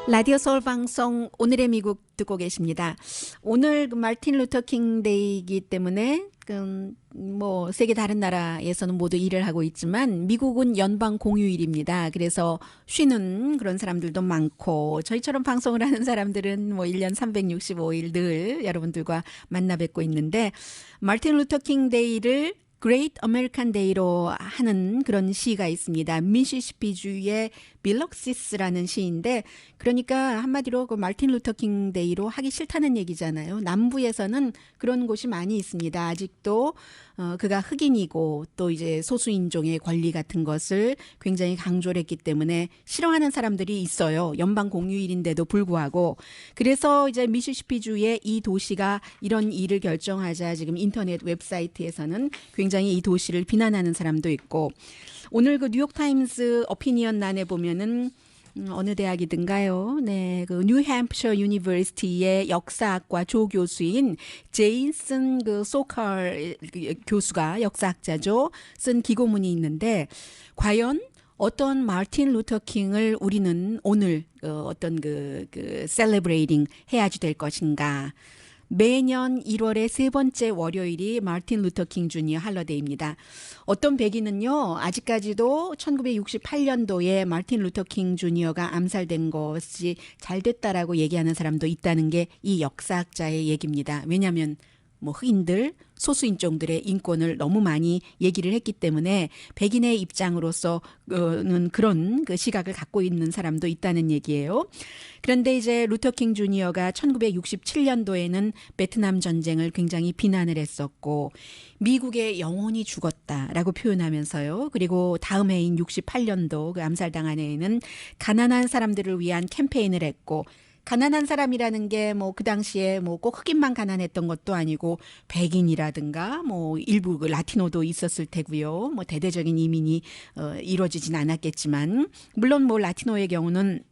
라디오 서울 방송 오늘의 미국 듣고 계십니다. 오늘 마틴 루터 킹 데이이기 때문에 뭐 세계 다른 나라에서는 모두 일을 하고 있지만 미국은 연방 공휴일입니다. 그래서 쉬는 그런 사람들도 많고 저희처럼 방송을 하는 사람들은 뭐 1년 365일 늘 여러분들과 만나 뵙고 있는데 마틴 루터 킹 데이를 Great American Day로 하는 그런 시가 있습니다. 미시시피주의 빌럭시스라는 시인데 그러니까 한마디로 그 마틴 루터 킹 데이로 하기 싫다는 얘기잖아요. 남부에서는 그런 곳이 많이 있습니다. 아직도 그가 흑인이고 또 이제 소수인종의 권리 같은 것을 굉장히 강조를 했기 때문에 싫어하는 사람들이 있어요. 연방 공휴일인데도 불구하고. 그래서 이제 미시시피주의 이 도시가 이런 일을 결정하자 지금 인터넷 웹사이트에서는 굉장히 이 도시를 비난하는 사람도 있고 오늘 그 뉴욕타임스 오피니언란에 보면은 어느 대학이든가요? 네, 그 뉴햄프셔 유니버시티의 역사학과 조교수인 제이슨 그 소컬 교수가 역사학자죠. 쓴 기고문이 있는데 과연 어떤 마틴 루터 킹을 우리는 오늘 어떤 셀레브레이팅 해야지 될 것인가? 매년 1월의 세 번째 월요일이 마틴 루터 킹 주니어 할러데이입니다. 어떤 백인은요, 아직까지도 1968년도에 마틴 루터 킹 주니어가 암살된 것이 잘 됐다라고 얘기하는 사람도 있다는 게 이 역사학자의 얘기입니다. 왜냐하면 뭐 흑인들, 소수인종들의 인권을 너무 많이 얘기를 했기 때문에 백인의 입장으로서는 그런 그 시각을 갖고 있는 사람도 있다는 얘기예요. 그런데 이제 루터 킹 주니어가 1967년도에는 베트남 전쟁을 굉장히 비난을 했었고 미국의 영혼이 죽었다라고 표현하면서요. 그리고 다음 해인 68년도 그 암살당한 해에는 가난한 사람들을 위한 캠페인을 했고 가난한 사람이라는 게 뭐 그 당시에 뭐 꼭 흑인만 가난했던 것도 아니고 백인이라든가 뭐 일부 그 라티노도 있었을 테고요. 뭐 대대적인 이민이 이루어지진 않았겠지만 물론 뭐 라티노의 경우는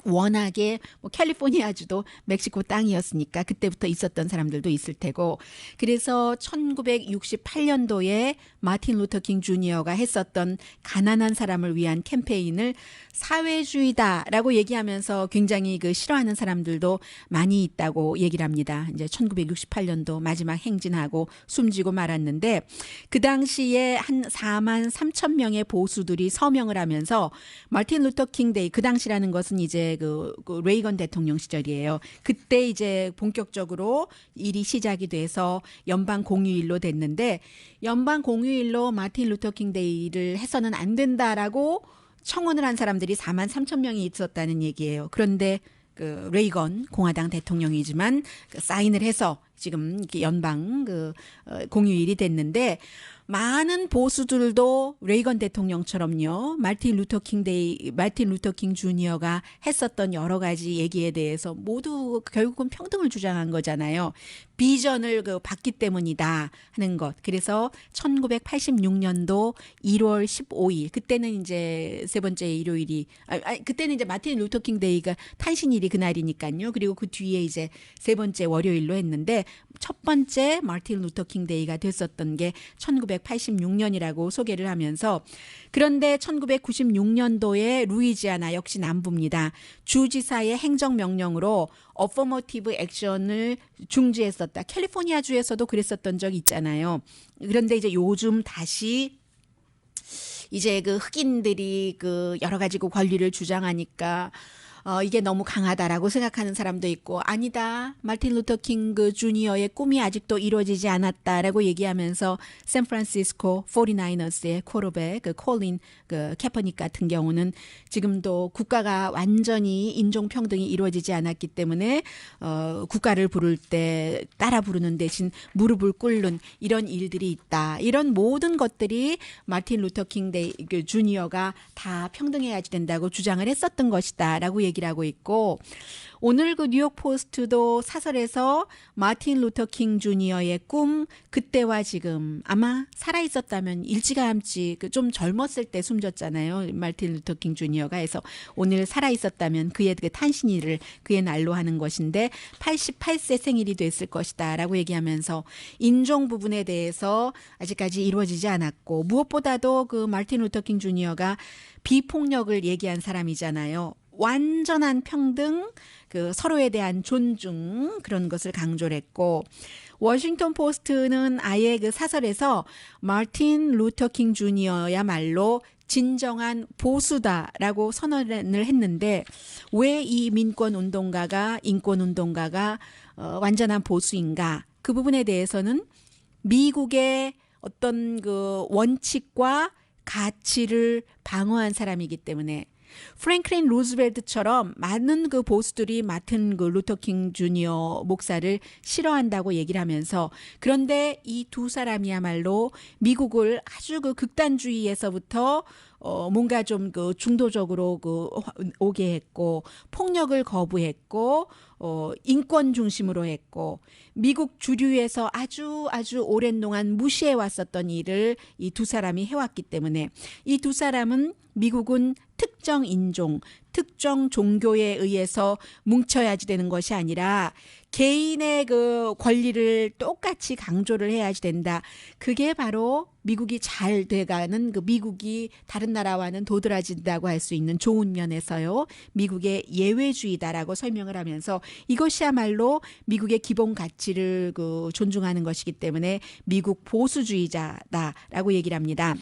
워낙에 뭐 캘리포니아주도 멕시코 땅이었으니까 그때부터 있었던 사람들도 있을 테고 그래서 1968년도에 마틴 루터 킹 주니어가 했었던 가난한 사람을 위한 캠페인을 사회주의다라고 얘기하면서 굉장히 그 싫어하는 사람들도 많이 있다고 얘기를 합니다. 이제 1968년도 마지막 행진하고 숨지고 말았는데 그 당시에 한 4만 3천 명의 보수들이 서명을 하면서 마틴 루터 킹 데이 그 당시라는 것은 이제 그 레이건 대통령 시절이에요. 그때 이제 본격적으로 일이 시작이 돼서 연방 공휴일로 됐는데 연방 공휴일로 마틴 루터 킹 데이를 해서는 안 된다라고 청원을 한 사람들이 4만 3천 명이 있었다는 얘기예요. 그런데 그 레이건 공화당 대통령이지만 그 사인을 해서 지금 연방 공휴일이 됐는데 많은 보수들도 레이건 대통령처럼요. 마틴 루터 킹 주니어가 했었던 여러 가지 얘기에 대해서 모두 결국은 평등을 주장한 거잖아요. 비전을 받기 때문이다 하는 것. 그래서 1986년도 1월 15일 그때는 이제 세 번째 일요일이 그때는 이제 마틴 루터 킹 데이가 탄신일이 그날이니까요. 그리고 그 뒤에 이제 세 번째 월요일로 했는데 첫 번째 마틴 루터 킹 데이가 됐었던 게 1986년이라고 소개를 하면서 그런데 1996년도에 루이지아나 역시 남부입니다. 주지사의 행정명령으로 어퍼머티브 액션을 중지했었다. 캘리포니아 주에서도 그랬었던 적이 있잖아요. 그런데 이제 요즘 다시 이제 그 흑인들이 그 여러 가지 그 권리를 주장하니까 이게 너무 강하다라고 생각하는 사람도 있고 아니다. 마틴 루터 킹 그 주니어의 꿈이 아직도 이루어지지 않았다라고 얘기하면서 샌프란시스코 49ers의 쿼터백 그 콜린 그 캐퍼닉 같은 경우는 지금도 국가가 완전히 인종 평등이 이루어지지 않았기 때문에 국가를 부를 때 따라 부르는 대신 무릎을 꿇는 이런 일들이 있다. 이런 모든 것들이 마틴 루터 킹 데이 그 주니어가 다 평등해야지 된다고 주장을 했었던 것이다라고 얘기를 하고 있고 오늘 그 뉴욕 포스트도 사설에서 마틴 루터 킹 주니어의 꿈 그때와 지금 아마 살아 있었다면 일찌감치 좀 젊었을 때 숨졌잖아요. 마틴 루터 킹 주니어가 해서 오늘 살아 있었다면 그의 그 탄신일을 그의 날로 하는 것인데 88세 생일이 됐을 것이다라고 얘기하면서 인종 부분에 대해서 아직까지 이루어지지 않았고 무엇보다도 그 마틴 루터 킹 주니어가 비폭력을 얘기한 사람이잖아요. 완전한 평등, 그 서로에 대한 존중 그런 것을 강조를 했고 워싱턴 포스트는 아예 그 사설에서 마틴 루터 킹 주니어야말로 진정한 보수다라고 선언을 했는데 왜 이 민권 운동가가 인권 운동가가 완전한 보수인가? 그 부분에 대해서는 미국의 어떤 그 원칙과 가치를 방어한 사람이기 때문에 프랭클린 루즈벨트처럼 많은 그 보수들이 마틴 그 루터킹 주니어 목사를 싫어한다고 얘기를 하면서 그런데 이 두 사람이야말로 미국을 아주 그 극단주의에서부터 뭔가 좀 그 중도적으로 그 오게 했고 폭력을 거부했고 인권 중심으로 했고 미국 주류에서 아주 오랜 동안 무시해 왔었던 일을 이 두 사람이 해왔기 때문에 이 두 사람은 미국은 특정 인종, 특정 종교에 의해서 뭉쳐야지 되는 것이 아니라 개인의 그 권리를 똑같이 강조를 해야지 된다. 그게 바로 미국이 잘 돼가는 그 미국이 다른 나라와는 도드라진다고 할 수 있는 좋은 면에서요. 미국의 예외주의다라고 설명을 하면서 이것이야말로 미국의 기본 가치를 그 존중하는 것이기 때문에 미국 보수주의자다라고 얘기를 합니다.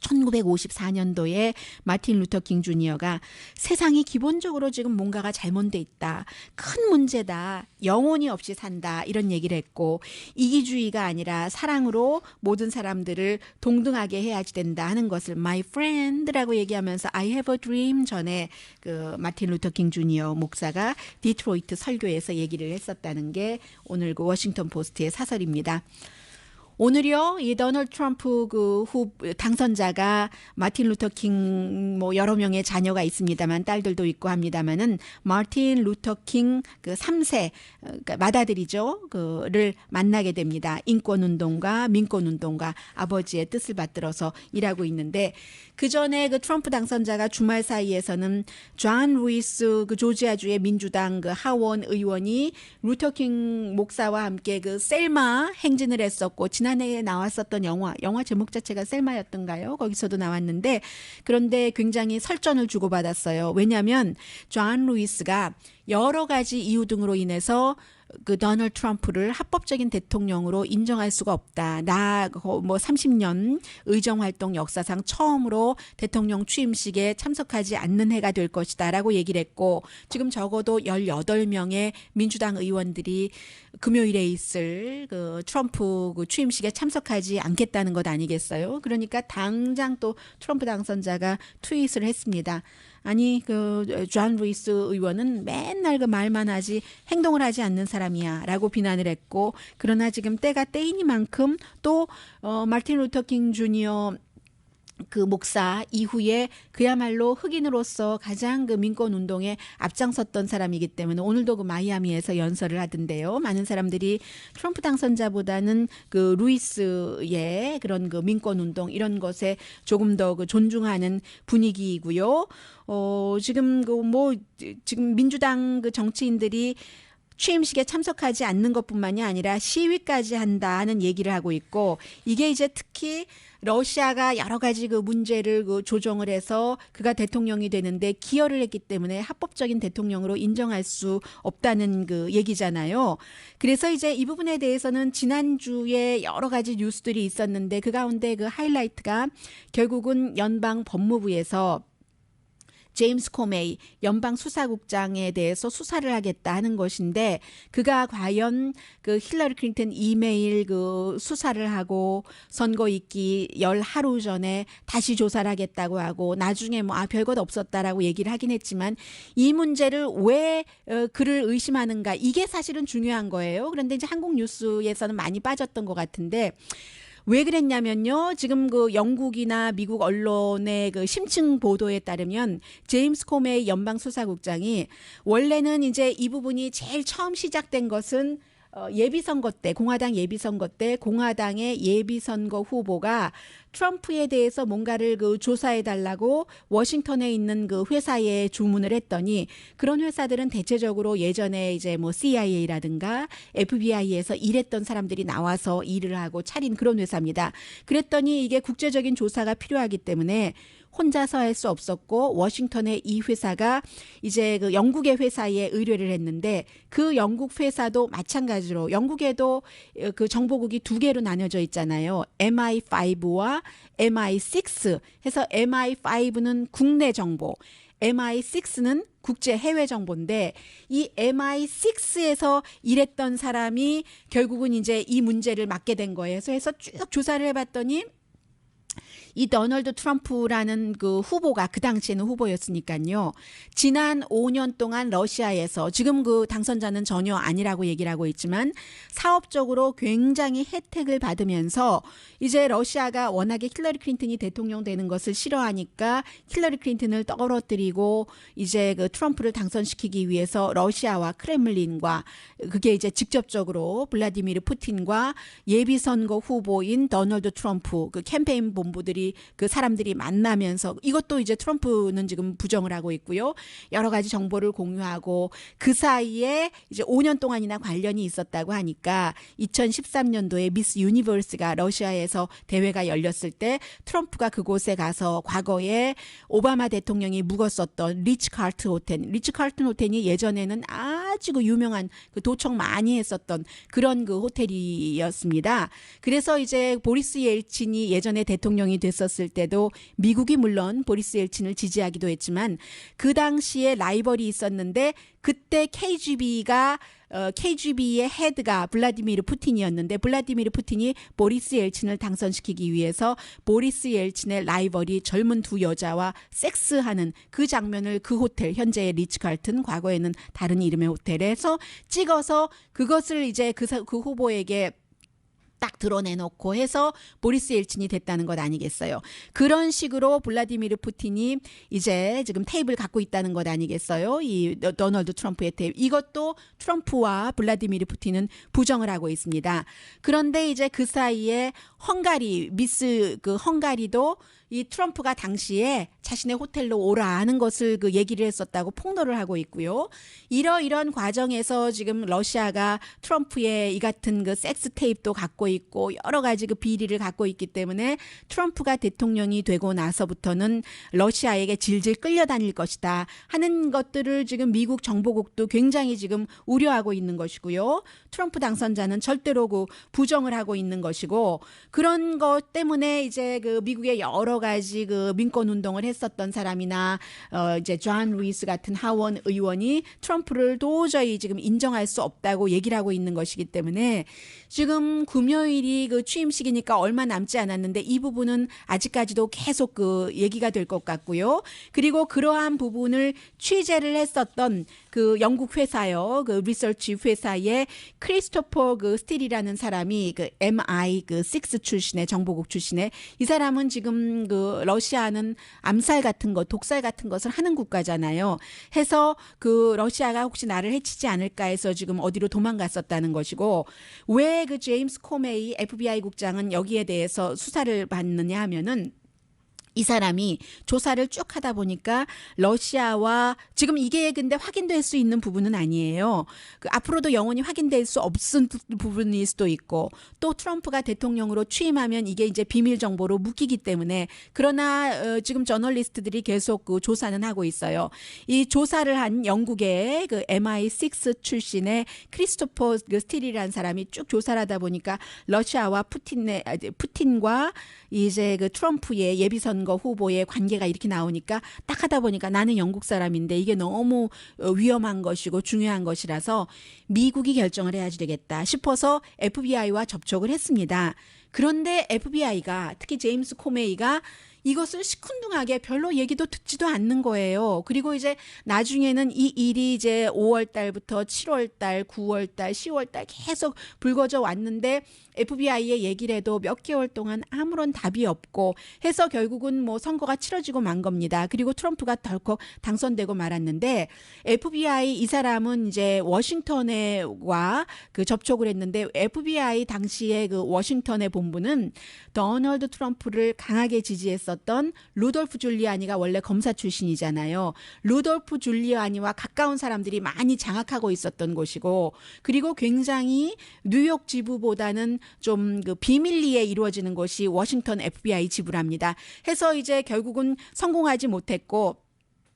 1954년도에 마틴 루터 킹 주니어가 세상이 기본적으로 지금 뭔가가 잘못돼 있다. 큰 문제다. 영혼이 없이 산다. 이런 얘기를 했고 이기주의가 아니라 사랑으로 모든 사람들을 동등하게 해야지 된다 하는 것을 My friend라고 얘기하면서 I have a dream 전에 그 마틴 루터 킹 주니어 목사가 디트로이트 설교에서 얘기를 했었다는 게 오늘 그 워싱턴 포스트의 사설입니다. 오늘요, 이 도널드 트럼프 그 당선자가 마틴 루터 킹 뭐 여러 명의 자녀가 있습니다만 딸들도 있고 합니다만은 마틴 루터 킹 그 3세 그러니까 맏아들이죠. 그를 만나게 됩니다. 인권 운동가, 민권 운동가 아버지의 뜻을 받들어서 일하고 있는데 그 전에 그 트럼프 당선자가 주말 사이에서는 존 루이스 그 조지아주의 민주당 그 하원 의원이 루터 킹 목사와 함께 그 셀마 행진을 했었고 지난해에 나왔었던 영화 제목 자체가 셀마였던가요? 거기서도 나왔는데 그런데 굉장히 설전을 주고받았어요. 왜냐하면 존 루이스가 여러 가지 이유 등으로 인해서 그 도널드 트럼프를 합법적인 대통령으로 인정할 수가 없다. 나 뭐 30년 의정 활동 역사상 처음으로 대통령 취임식에 참석하지 않는 해가 될 것이다라고 얘기를 했고 지금 적어도 18명의 민주당 의원들이 금요일에 있을 그 트럼프 그 취임식에 참석하지 않겠다는 것 아니겠어요? 그러니까 당장 또 트럼프 당선자가 트윗을 했습니다. 아니 그 존 루이스 의원은 맨날 그 말만 하지 행동을 하지 않는 사람이야라고 비난을 했고 그러나 지금 때가 때이니만큼 또 마틴 루터 킹 주니어 그 목사 이후에 그야말로 흑인으로서 가장 그 민권 운동에 앞장섰던 사람이기 때문에 오늘도 그 마이애미에서 연설을 하던데요. 많은 사람들이 트럼프 당선자보다는 그 루이스의 그런 그 민권 운동 이런 것에 조금 더 그 존중하는 분위기이고요. 지금 지금 민주당 그 정치인들이 취임식에 참석하지 않는 것뿐만이 아니라 시위까지 한다는 얘기를 하고 있고 이게 이제 특히 러시아가 여러 가지 그 문제를 그 조정을 해서 그가 대통령이 되는데 기여를 했기 때문에 합법적인 대통령으로 인정할 수 없다는 그 얘기잖아요. 그래서 이제 이 부분에 대해서는 지난주에 여러 가지 뉴스들이 있었는데 그 가운데 그 하이라이트가 결국은 연방 법무부에서 제임스 코메이 연방 수사국장에 대해서 수사를 하겠다 하는 것인데 그가 과연 그 힐러리 클린턴 이메일 그 수사를 하고 선거 있기 열 하루 전에 다시 조사를 하겠다고 하고 나중에 뭐 별것 없었다라고 얘기를 하긴 했지만 이 문제를 왜 그를 의심하는가 이게 사실은 중요한 거예요. 그런데 이제 한국 뉴스에서는 많이 빠졌던 것 같은데 왜 그랬냐면요. 지금 그 영국이나 미국 언론의 그 심층 보도에 따르면 제임스 코메이 연방수사국장이 원래는 이제 이 부분이 제일 처음 시작된 것은 예비선거 때 공화당 예비선거 때 공화당의 예비선거 후보가 트럼프에 대해서 뭔가를 그 조사해 달라고 워싱턴에 있는 그 회사에 주문을 했더니 그런 회사들은 대체적으로 예전에 이제 뭐 CIA라든가 FBI에서 일했던 사람들이 나와서 일을 하고 차린 그런 회사입니다. 그랬더니 이게 국제적인 조사가 필요하기 때문에 혼자서 할 수 없었고 워싱턴의 이 회사가 이제 그 영국의 회사에 의뢰를 했는데 그 영국 회사도 마찬가지로 영국에도 그 정보국이 두 개로 나뉘어져 있잖아요. MI5와 MI6 해서 MI5는 국내 정보, MI6는 국제 해외 정보인데 이 MI6에서 일했던 사람이 결국은 이제 이 문제를 맡게 된 거예요. 그래서 쭉 조사를 해봤더니 이 도널드 트럼프라는 그 후보가 그 당시에는 후보였으니까요. 지난 5년 동안 러시아에서 지금 그 당선자는 전혀 아니라고 얘기를 하고 있지만 사업적으로 굉장히 혜택을 받으면서 이제 러시아가 워낙에 힐러리 클린턴이 대통령 되는 것을 싫어하니까 힐러리 클린턴을 떨어뜨리고 이제 그 트럼프를 당선시키기 위해서 러시아와 크렘린과 그게 이제 직접적으로 블라디미르 푸틴과 예비선거 후보인 도널드 트럼프 그 캠페인 본부들이 그 사람들이 만나면서 이것도 이제 트럼프는 지금 부정을 하고 있고요. 여러 가지 정보를 공유하고 그 사이에 이제 5년 동안이나 관련이 있었다고 하니까 2013년도에 미스 유니버스가 러시아에서 대회가 열렸을 때 트럼프가 그곳에 가서 과거에 오바마 대통령이 묵었었던 리츠칼튼 호텔, 리츠칼튼 호텔이 예전에는 아주 그 유명한 그 도청 많이 했었던 그런 그 호텔이었습니다. 그래서 이제 보리스 옐친이 예전에 대통령이 됐었을 때도 미국이 물론 보리스 옐친을 지지하기도 했지만 그 당시에 라이벌이 있었는데 그때 KGB의 헤드가 블라디미르 푸틴이었는데 블라디미르 푸틴이 보리스 옐친을 당선시키기 위해서 보리스 옐친의 라이벌이 젊은 두 여자와 섹스하는 그 장면을 그 호텔 현재의 리츠칼튼 과거에는 다른 이름의 호텔에서 찍어서 그것을 이제 그 후보에게 딱 드러내놓고 해서 보리스 옐친이 됐다는 것 아니겠어요. 그런 식으로 블라디미르 푸틴이 이제 지금 테이블 갖고 있다는 것 아니겠어요. 이 도널드 트럼프의 테이블. 이것도 트럼프와 블라디미르 푸틴은 부정을 하고 있습니다. 그런데 이제 그 사이에 미스 헝가리도 이 트럼프가 당시에 자신의 호텔로 오라 하는 것을 그 얘기를 했었다고 폭로를 하고 있고요. 이런 과정에서 지금 러시아가 트럼프의 이 같은 그 섹스 테이프도 갖고 있고 여러 가지 그 비리를 갖고 있기 때문에 트럼프가 대통령이 되고 나서부터는 러시아에게 질질 끌려다닐 것이다 하는 것들을 지금 미국 정보국도 굉장히 지금 우려하고 있는 것이고요. 트럼프 당선자는 절대로 그 부정을 하고 있는 것이고 그런 것 때문에 이제 그 미국의 여러 가지 그 민권 운동을 했었던 사람이나 이제 존 루이스 같은 하원 의원이 트럼프를 도저히 지금 인정할 수 없다고 얘기를 하고 있는 것이기 때문에 지금 금요일이 그 취임식이니까 얼마 남지 않았는데 이 부분은 아직까지도 계속 그 얘기가 될 것 같고요. 그리고 그러한 부분을 취재를 했었던 그 영국 회사요, 그 리서치 회사의 크리스토퍼 그 스틸이라는 사람이 그 MI6 출신의 정보국 출신의 이 사람은 지금 그 러시아는 암살 같은 것, 독살 같은 것을 하는 국가잖아요. 해서 그 러시아가 혹시 나를 해치지 않을까 해서 지금 어디로 도망갔었다는 것이고 왜 그 제임스 코메이 FBI 국장은 여기에 대해서 수사를 받느냐 하면은 이 사람이 조사를 쭉 하다 보니까 러시아와 지금 이게 근데 확인될 수 있는 부분은 아니에요. 그 앞으로도 영원히 확인될 수 없은 부분일 수도 있고 또 트럼프가 대통령으로 취임하면 이게 이제 비밀 정보로 묶이기 때문에 그러나 지금 저널리스트들이 계속 그 조사는 하고 있어요. 이 조사를 한 영국의 그 MI6 출신의 크리스토퍼 스틸이라는 사람이 쭉 조사를 하다 보니까 러시아와 푸틴과 이제 그 트럼프의 예비선거 후보의 관계가 이렇게 나오니까 딱 하다 보니까 나는 영국 사람인데 이게 너무 위험한 것이고 중요한 것이라서 미국이 결정을 해야지 되겠다 싶어서 FBI와 접촉을 했습니다. 그런데 FBI가 특히 제임스 코메이가 이것을 시큰둥하게 별로 얘기도 듣지도 않는 거예요. 그리고 이제 나중에는 이 일이 이제 5월 달부터 7월 달, 9월 달, 10월 달 계속 불거져 왔는데 FBI에 얘기를 해도 몇 개월 동안 아무런 답이 없고 해서 결국은 뭐 선거가 치러지고 만 겁니다. 그리고 트럼프가 덜컥 당선되고 말았는데 FBI 이 사람은 이제 워싱턴에와 그 접촉을 했는데 FBI 당시에 그 워싱턴의 본부는 도널드 트럼프를 강하게 지지했어. 있었던 루돌프 줄리아니가 원래 검사 출신이잖아요. 루돌프 줄리아니와 가까운 사람들이 많이 장악하고 있었던 곳이고, 그리고 굉장히 뉴욕 지부보다는 좀 그 비밀리에 이루어지는 곳이 워싱턴 FBI 지부랍니다. 해서 이제 결국은 성공하지 못했고,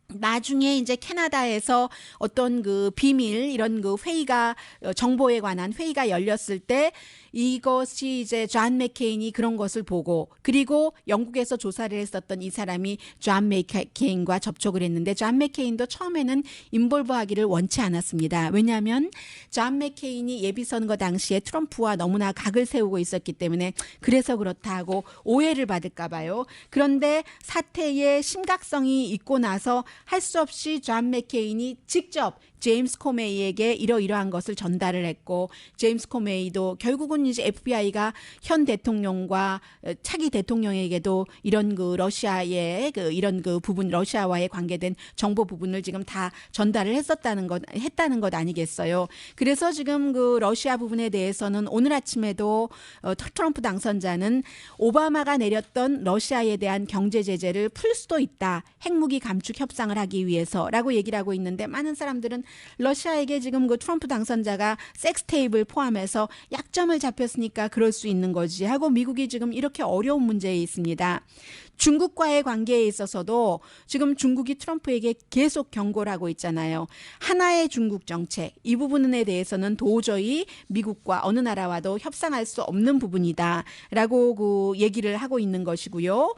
나중에 이제 캐나다에서 어떤 그 비밀 이런 그 회의가 정보에 관한 회의가 열렸을 때 이것이 이제 존 맥케인이 그런 것을 보고, 그리고 영국에서 조사를 했었던 이 사람이 존 맥케인과 접촉을 했는데, 존 맥케인도 처음에는 인볼브하기를 원치 않았습니다. 왜냐하면 존 맥케인이 예비선거 당시에 트럼프와 너무나 각을 세우고 있었기 때문에 그래서 그렇다 하고 오해를 받을까 봐요. 그런데 사태의 심각성이 있고 나서 할 수 없이 존 맥케인이 직접 제임스 코메이에게 이러이러한 것을 전달을 했고, 제임스 코메이도 결국은 이제 FBI가 현 대통령과 차기 대통령에게도 이런 그 러시아의 그 이런 그 부분, 러시아와의 관계된 정보 부분을 지금 다 전달을 했다는 것 아니겠어요. 그래서 지금 그 러시아 부분에 대해서는 오늘 아침에도 트럼프 당선자는 오바마가 내렸던 러시아에 대한 경제 제재를 풀 수도 있다, 핵무기 감축 협상을 하기 위해서라고 얘기를 하고 있는데, 많은 사람들은 러시아에게 지금 그 트럼프 당선자가 섹스테이프를 포함해서 약점을 잡혔으니까 그럴 수 있는 거지 하고, 미국이 지금 이렇게 어려운 문제에 있습니다. 중국과의 관계에 있어서도 지금 중국이 트럼프에게 계속 경고를 하고 있잖아요. 하나의 중국 정책, 이 부분에 대해서는 도저히 미국과 어느 나라와도 협상할 수 없는 부분이다라고 그 얘기를 하고 있는 것이고요.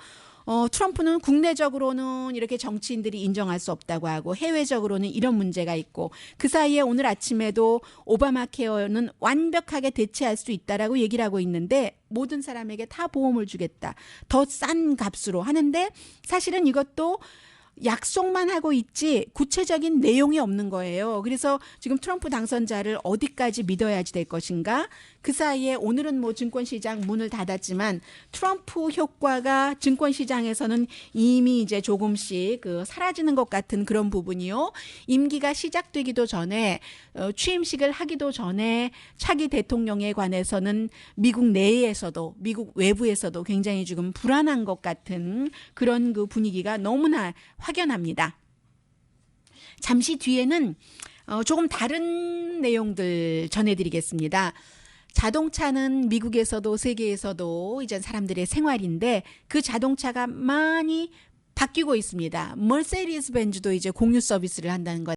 트럼프는 국내적으로는 이렇게 정치인들이 인정할 수 없다고 하고, 해외적으로는 이런 문제가 있고, 그 사이에 오늘 아침에도 오바마 케어는 완벽하게 대체할 수 있다라고 얘기를 하고 있는데, 모든 사람에게 다 보험을 주겠다, 더 싼 값으로 하는데, 사실은 이것도 약속만 하고 있지 구체적인 내용이 없는 거예요. 그래서 지금 트럼프 당선자를 어디까지 믿어야지 될 것인가? 그 사이에 오늘은 뭐 증권시장 문을 닫았지만 트럼프 효과가 증권시장에서는 이미 이제 조금씩 그 사라지는 것 같은 그런 부분이요. 임기가 시작되기도 전에 취임식을 하기도 전에 차기 대통령에 관해서는 미국 내에서도 미국 외부에서도 굉장히 지금 불안한 것 같은 그런 그 분위기가 너무나 확연합니다. 잠시 뒤에는 조금 다른 내용들 전해드리겠습니다. 자동차는 미국에서도 세계에서도 이제 사람들의 생활인데, 그 자동차가 많이 바뀌고 있습니다. 머세디스 벤츠도 이제 공유 서비스를 한다는 것.